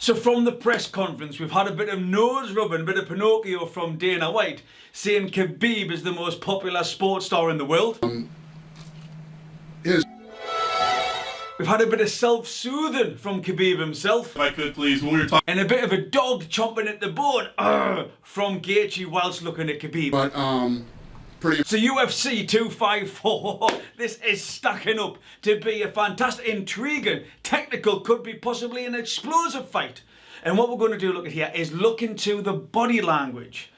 So from the press conference, we've had a bit of nose rubbing, a bit of Pinocchio from Dana White, saying Khabib is the most popular sports star in the world. We've had a bit of self-soothing from Khabib himself. If I could please, when we were talking... And a bit of a dog chomping at the bone from Gaethje whilst looking at Khabib. But, So UFC 254, this is stacking up to be a fantastic, intriguing, technical, could be possibly an explosive fight. And what we're going to do, look at here, is look into the body language,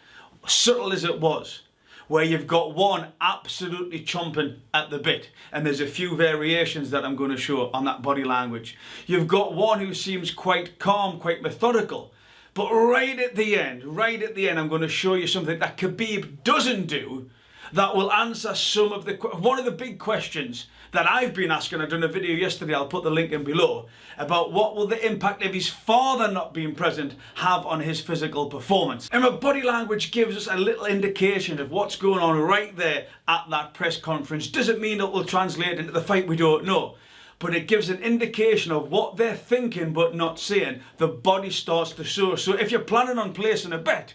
subtle as it was, where you've got one absolutely chomping at the bit, and there's a few variations that I'm going to show on that body language. You've got one who seems quite calm, quite methodical, but right at the end, I'm going to show you something that Khabib doesn't do that will answer some of the, one of the big questions that I've been asking. I've done a video yesterday, I'll put the link in below, about what will the impact of his father not being present have on his physical performance. And my body language gives us a little indication of what's going on right there at that press conference. Doesn't mean it will translate into the fight, we don't know. But it gives an indication of what they're thinking but not saying. The body starts to show. So if you're planning on placing a bet,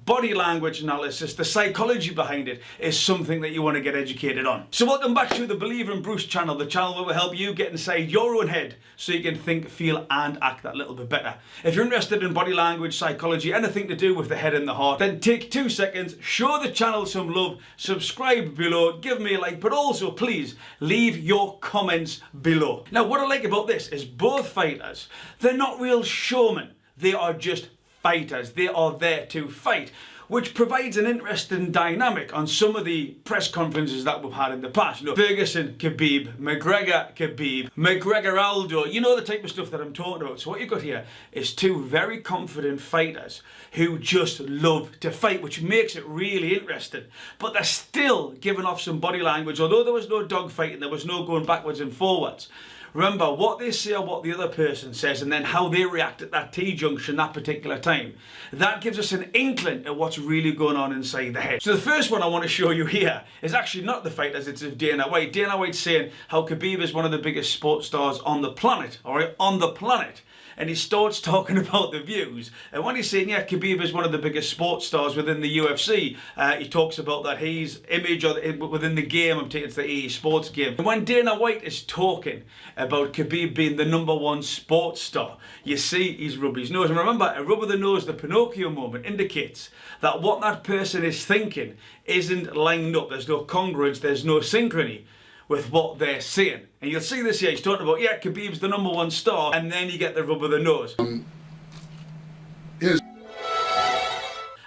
body language analysis, the psychology behind it, is something that you want to get educated on. So welcome back to the Believer in Bruce channel, the channel where we help you get inside your own head so you can think, feel and act that little bit better. If you're interested in body language, psychology, anything to do with the head and the heart, then take 2 seconds, show the channel some love, subscribe below, give me a like, but also please leave your comments below. Now what I like about this is both fighters, they're not real showmen, they are just fighters. They are there to fight, which provides an interesting dynamic on some of the press conferences that we've had in the past. You know, Ferguson, Khabib, McGregor, Khabib, McGregor, Aldo, you know the type of stuff that I'm talking about. So what you've got here is two very confident fighters who just love to fight, which makes it really interesting. But they're still giving off some body language, although there was no dogfighting, there was no going backwards and forwards. Remember, what they say or what the other person says, and then how they react at that T-junction, that particular time. That gives us an inkling at what's really going on inside the head. So the first one I want to show you here is actually not the fight, as it's of Dana White. Dana White's saying how Khabib is one of the biggest sports stars on the planet, alright, on the planet. And he starts talking about the views. And when he's saying, yeah, Khabib is one of the biggest sports stars within the UFC, he talks about that his image within the game, I'm taking it to the EA Sports game. And when Dana White is talking about Khabib being the #1 sports star, you see he's rubbing his nose. And remember, a rub of the nose, the Pinocchio moment, indicates that what that person is thinking isn't lined up. There's no congruence, there's no synchrony with what they're saying. And you'll see this here, he's talking about, yeah, Khabib's the #1 star, and then you get the rub of the nose.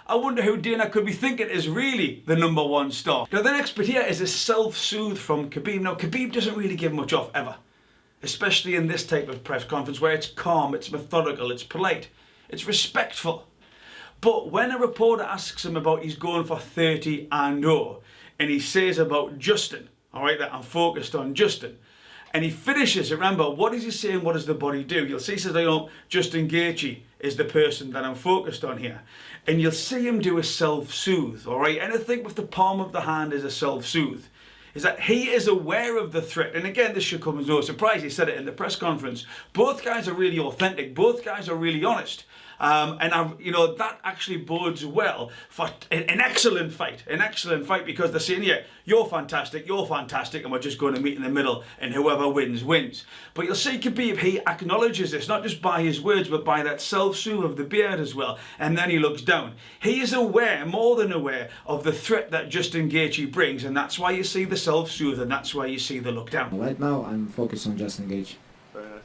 I wonder who Dana could be thinking is really the #1 star. Now the next bit here is a self-soothe from Khabib. Now Khabib doesn't really give much off ever, especially in this type of press conference where it's calm, it's methodical, it's polite, it's respectful. But when a reporter asks him about he's going for 30-0, and he says about Justin, alright, that I'm focused on Justin. And he finishes, remember, what is he saying, what does the body do? You'll see he says, you know, Justin Gaethje is the person that I'm focused on here. And you'll see him do a self-soothe, alright? Anything with the palm of the hand is a self-soothe. Is that he is aware of the threat. And again, this should come as no surprise, he said it in the press conference. Both guys are really authentic, both guys are really honest. You know, that actually bodes well for an excellent fight, because they're saying, yeah, you're fantastic, and we're just going to meet in the middle, and whoever wins, wins. But you'll see Khabib, he acknowledges this, not just by his words, but by that self-soothe of the beard as well, and then he looks down. He is aware, more than aware, of the threat that Justin Gaethje brings, and that's why you see the self-soothe, and that's why you see the look down. Right now, I'm focused on Justin Gaethje. Very nice.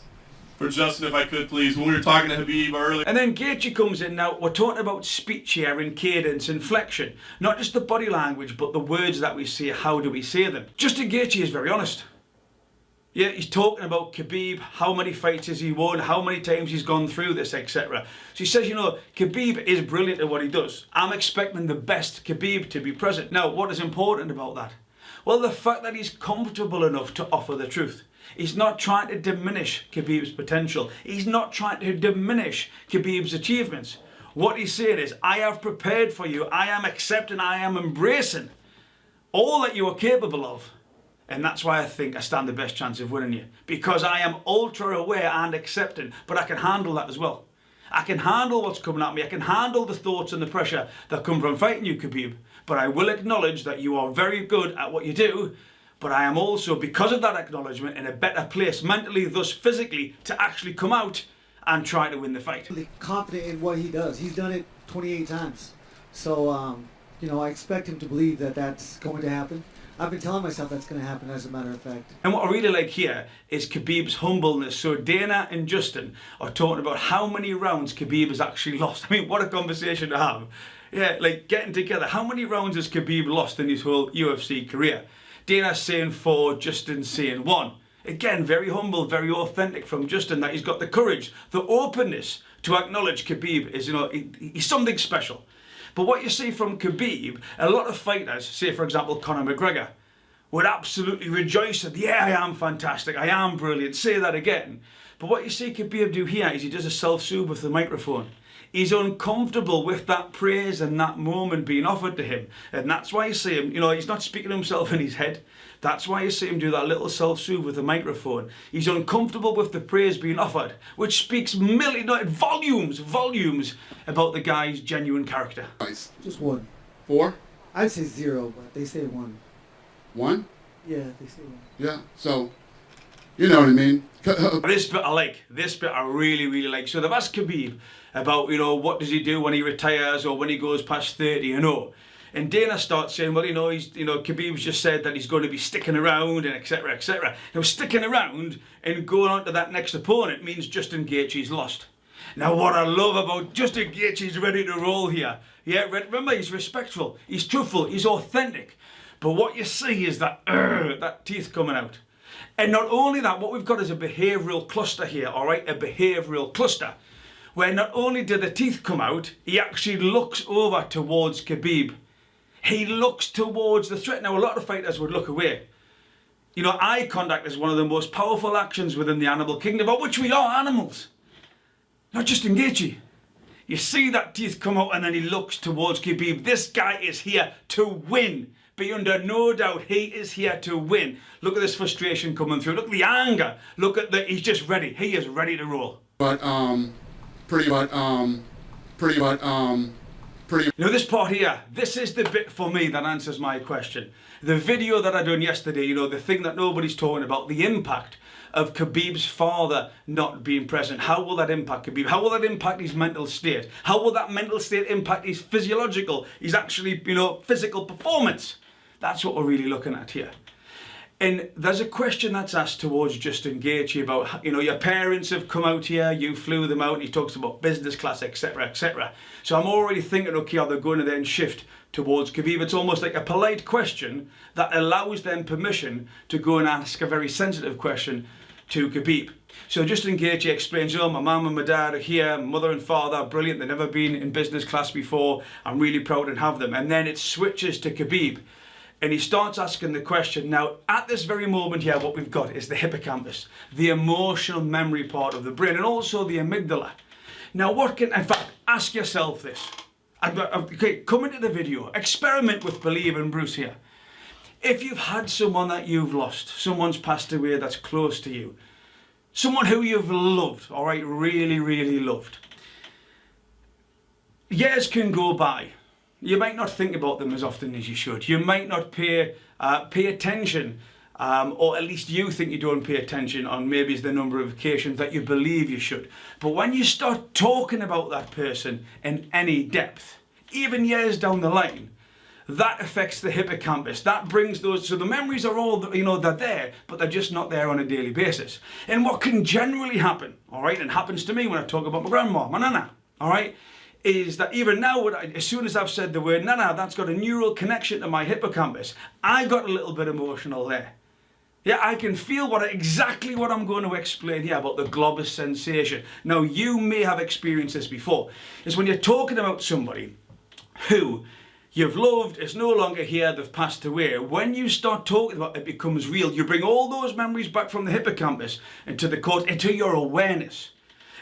For Justin, if I could please, when we were talking to Khabib earlier. And then Gaethje comes in. Now, we're talking about speech here and cadence, inflection. Not just the body language, but the words that we say, how do we say them? Justin Gaethje is very honest. Yeah, he's talking about Khabib, how many fights has he won, how many times he's gone through this, etc. So he says, you know, Khabib is brilliant at what he does. I'm expecting the best Khabib to be present. Now, what is important about that? Well, the fact that he's comfortable enough to offer the truth. He's not trying to diminish Khabib's potential. He's not trying to diminish Khabib's achievements. What he's saying is, I have prepared for you, I am accepting, I am embracing all that you are capable of. And that's why I think I stand the best chance of winning you. Because I am ultra aware and accepting, but I can handle that as well. I can handle what's coming at me. I can handle the thoughts and the pressure that come from fighting you, Khabib. But I will acknowledge that you are very good at what you do. But I am also, because of that acknowledgement, in a better place mentally, thus physically, to actually come out and try to win the fight. Confident in what he does. He's done it 28 times. So, you know, I expect him to believe that that's going to happen. I've been telling myself that's going to happen, as a matter of fact. And what I really like here is Khabib's humbleness. So Dana and Justin are talking about how many rounds Khabib has actually lost. I mean, what a conversation to have. Yeah, like getting together. How many rounds has Khabib lost in his whole UFC career? Dana's saying 4, Justin's saying 1. Again, very humble, very authentic from Justin, that he's got the courage, the openness to acknowledge Khabib is, you know, he's something special. But what you see from Khabib, a lot of fighters, say for example Conor McGregor, would absolutely rejoice that, yeah, I am fantastic, I am brilliant, say that again. But what you see Khabib do here is he does a self-soothe with the microphone. He's uncomfortable with that praise and that moment being offered to him. And that's why you see him, you know, he's not speaking to himself in his head. That's why you see him do that little self-soothe with the microphone. He's uncomfortable with the praise being offered, which speaks volumes about the guy's genuine character. Nice. Just 1. 4? I'd say 0, but they say 1. 1? Yeah, they say 1. Yeah. So, you know what I mean. This bit I like. This bit I really like. So they've asked Khabib about, you know, what does he do when he retires or when he goes past 30, you know. And Dana starts saying, well, you know, Khabib's just said that he's going to be sticking around and etc, etc. Now, sticking around and going on to that next opponent means Justin Gaethje's lost. Now, what I love about Justin Gaethje, he's ready to roll here. Yeah, remember, he's respectful, he's truthful, he's authentic. But what you see is that teeth coming out. And not only that, what we've got is a behavioural cluster here, all right? A behavioural cluster. Where not only do the teeth come out, he actually looks over towards Khabib. He looks towards the threat. Now, a lot of fighters would look away. You know, eye contact is one of the most powerful actions within the animal kingdom, of which we are animals. Not just in Gaethje. You see that teeth come out and then he looks towards Khabib. This guy is here to win. Be under no doubt, he is here to win. Look at this frustration coming through. Look at the anger. Look at he's just ready. He is ready to roll. But, You know, this part here, this is the bit for me that answers my question. The video that I done yesterday, you know, the thing that nobody's talking about, the impact of Khabib's father not being present. How will that impact Khabib? How will that impact his mental state? How will that mental state impact his physiological, his actually, you know, physical performance? That's what we're really looking at here. And there's a question that's asked towards Justin Gaethje about, you know, your parents have come out here, you flew them out, and he talks about business class, etc, etc. So I'm already thinking, okay, are they going to then shift towards Khabib? It's almost like a polite question that allows them permission to go and ask a very sensitive question to Khabib. So Justin Gaethje explains, oh, my mum and my dad are here, my mother and father are brilliant, they've never been in business class before, I'm really proud to have them. And then it switches to Khabib. And he starts asking the question. Now, at this very moment here, what we've got is the hippocampus, the emotional memory part of the brain, and also the amygdala. Now, in fact, ask yourself this. Okay, come into the video, experiment with Believe and Bruce here. If you've had someone that you've lost, someone's passed away that's close to you, someone who you've loved, all right, really loved, years can go by. You might not think about them as often as you should. You might not pay attention, or at least you think you don't pay attention on maybe the number of occasions that you believe you should. But when you start talking about that person in any depth, even years down the line, that affects the hippocampus. That brings those, so the memories are all, you know, they're there, but they're just not there on a daily basis. And what can generally happen, all right, and happens to me when I talk about my grandma, my nana, all right, is that even now, as soon as I've said the word nana, that's got a neural connection to my hippocampus. I got a little bit emotional there. Yeah, I can feel exactly what I'm going to explain here about the globus sensation. Now, you may have experienced this before. Is when you're talking about somebody who you've loved, is no longer here, they've passed away. When you start talking about it, it becomes real. You bring all those memories back from the hippocampus into the cortex, into your awareness.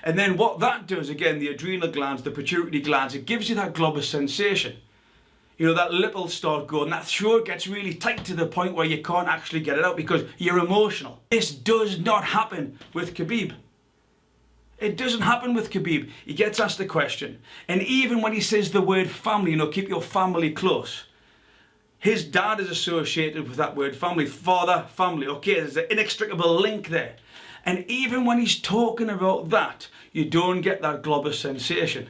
And then what that does, again, the adrenal glands, the pituitary glands, it gives you that globus sensation. You know, that lip will start going, that throat gets really tight to the point where you can't actually get it out because you're emotional. This does not happen with Khabib. It doesn't happen with Khabib. He gets asked a question, and even when he says the word family, you know, keep your family close, his dad is associated with that word family. Father, family. Okay, there's an inextricable link there. And even when he's talking about that, you don't get that global sensation.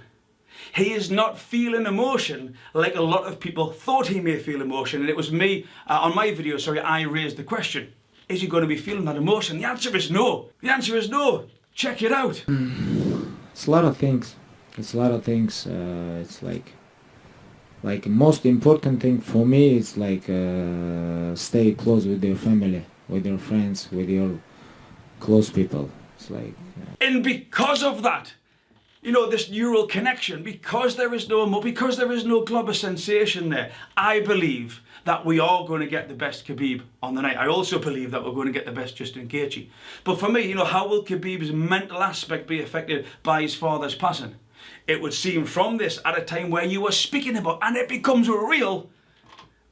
He is not feeling emotion like a lot of people thought he may feel emotion. And it was me, on my video, sorry, I raised the question. Is he going to be feeling that emotion? The answer is no. The answer is no. Check it out. It's a lot of things. It's a lot of things. It's like most important thing for me is like stay close with your family, with your friends, with your close people. It's like. And because of that, you know, this neural connection, because there is no global sensation there, I believe that we are going to get the best Khabib on the night. I also believe that we're going to get the best Justin Gaethje. But for me, you know, how will Khabib's mental aspect be affected by his father's passing? It would seem from this, at a time where you were speaking about, and it becomes real,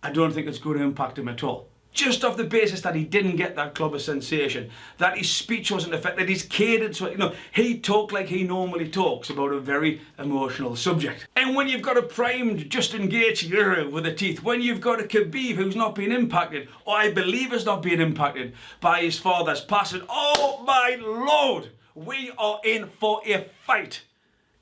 I don't think it's going to impact him at all. Just off the basis that he didn't get that global sensation, that his speech wasn't affected, his cadence, you know, he talked like he normally talks about a very emotional subject. And when you've got a primed Justin Gaethje with the teeth, when you've got a Khabib who's not been impacted, or I believe is not being impacted by his father's passing, oh my Lord, we are in for a fight.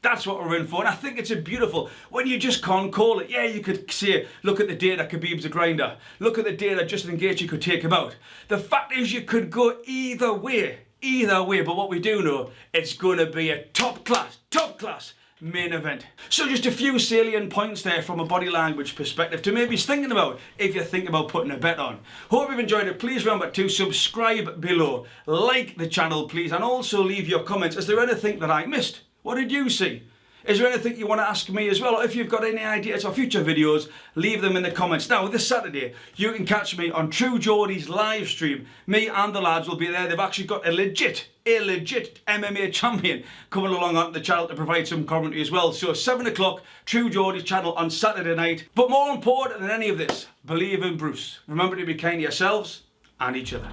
That's what we're in for, and I think it's a beautiful, when you just can't call it. Yeah, you could say, look at the day that Khabib's a grinder. Look at the day that Justin Gaethje could take him out. The fact is you could go either way, but what we do know, it's going to be a top class main event. So just a few salient points there from a body language perspective to maybe thinking about if you're thinking about putting a bet on. Hope you've enjoyed it. Please remember to subscribe below, like the channel please, and also leave your comments. Is there anything that I missed? What did you see? Is there anything you want to ask me as well? Or if you've got any ideas for future videos, leave them in the comments. Now, this Saturday, you can catch me on True Geordie's live stream. Me and the lads will be there. They've actually got a legit MMA champion coming along onto the channel to provide some commentary as well. So 7 o'clock, True Geordie's channel on Saturday night. But more important than any of this, believe in Bruce. Remember to be kind to yourselves and each other.